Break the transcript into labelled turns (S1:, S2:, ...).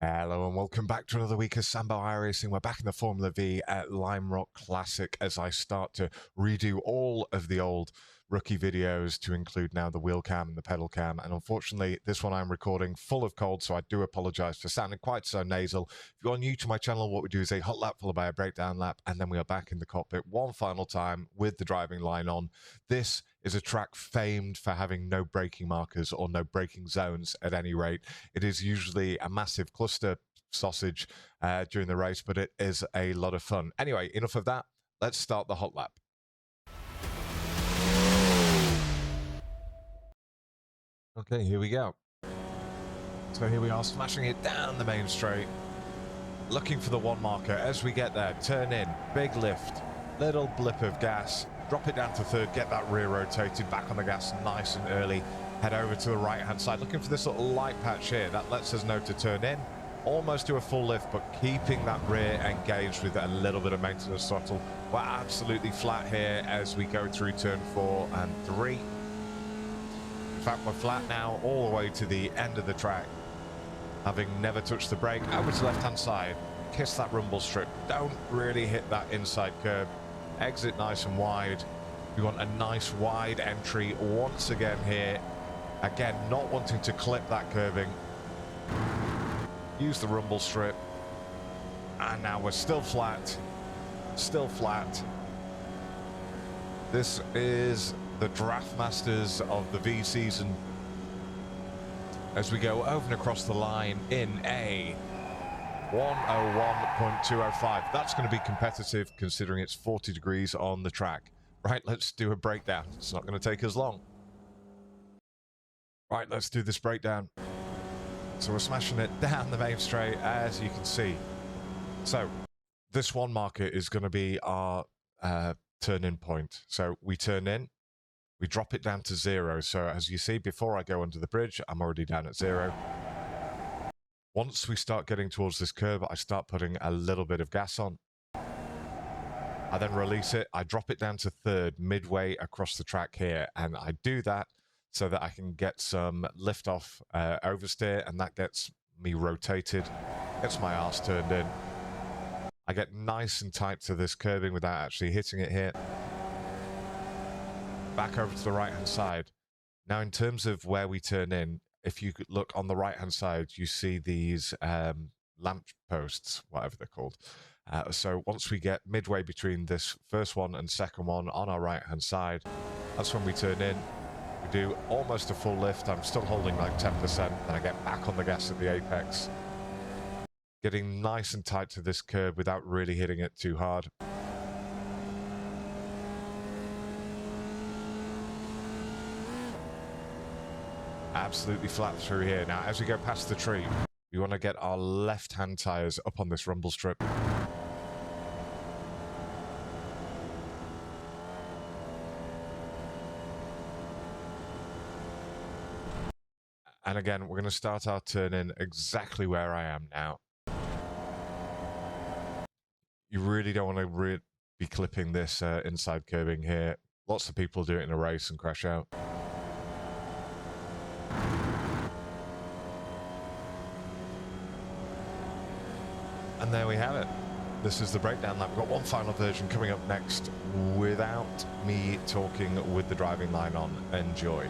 S1: Hello and welcome back to another week of Sambo iRacing. We're back in the Formula Vee at Lime Rock Classic as I start to redo all of the old rookie videos to include now the wheel cam and the pedal cam. And unfortunately, this one I'm recording full of cold, so I do apologize for sounding quite so nasal. If you are new to my channel, what we do is a hot lap followed by a breakdown lap, and then we are back in the cockpit one final time with the driving line on. This is a track famed for having no braking markers or no braking zones at any rate. It is usually a massive cluster sausage during the race, but it is a lot of fun. Anyway, enough of that. Let's start the hot lap. Okay, here we go. So here we are, smashing it down the main straight, looking for the one marker. As we get there, turn in, big lift, little blip of gas, drop it down to third, get that rear rotated, back on the gas nice and early, head over to the right hand side, looking for this little light patch here. That lets us know to turn in, almost do a full lift, but keeping that rear engaged with a little bit of maintenance throttle. We're absolutely flat here as we go through turn 4 and 3. In fact, we're flat now all the way to the end of the track, having never touched the brake. Over to the left hand side, kiss that rumble strip, don't really hit that inside curb, exit nice and wide. We want a nice wide entry once again here, again not wanting to clip that curbing. Use the rumble strip, and now we're still flat, still flat. This is the Draft Masters of the V season as we go over and across the line in a 101.205. That's going to be competitive considering it's 40 degrees on the track. Right, let's do a breakdown. It's not going to take us long. Right, let's do this breakdown. So we're smashing it down the main straight, as you can see. So this one marker is going to be our turn-in point. So we turn in, we drop it down to 0. So as you see, before I go under the bridge, I'm already down at 0. Once we start getting towards this curve, I start putting a little bit of gas on. I then release it. I drop it down to third, midway across the track here. And I do that so that I can get some lift-off oversteer, and that gets me rotated, gets my arse turned in. I get nice and tight to this curbing without actually hitting it here. Back over to the right-hand side. Now, in terms of where we turn in, if you could look on the right-hand side, you see these lamp posts, whatever they're called. So once we get midway between this first one and second one on our right-hand side, that's when we turn in. We do almost a full lift. I'm still holding like 10%, then I get back on the gas at the apex. Getting nice and tight to this curb without really hitting it too hard. Absolutely flat through here. Now, as we go past the tree, we want to get our left-hand tyres up on this rumble strip. And again, we're going to start our turn in exactly where I am now. You really don't want to be clipping this inside curbing here. Lots of people do it in a race and crash out. And there we have it. This is the breakdown lap. We've got one final version coming up next without me talking with the driving line on. Enjoy.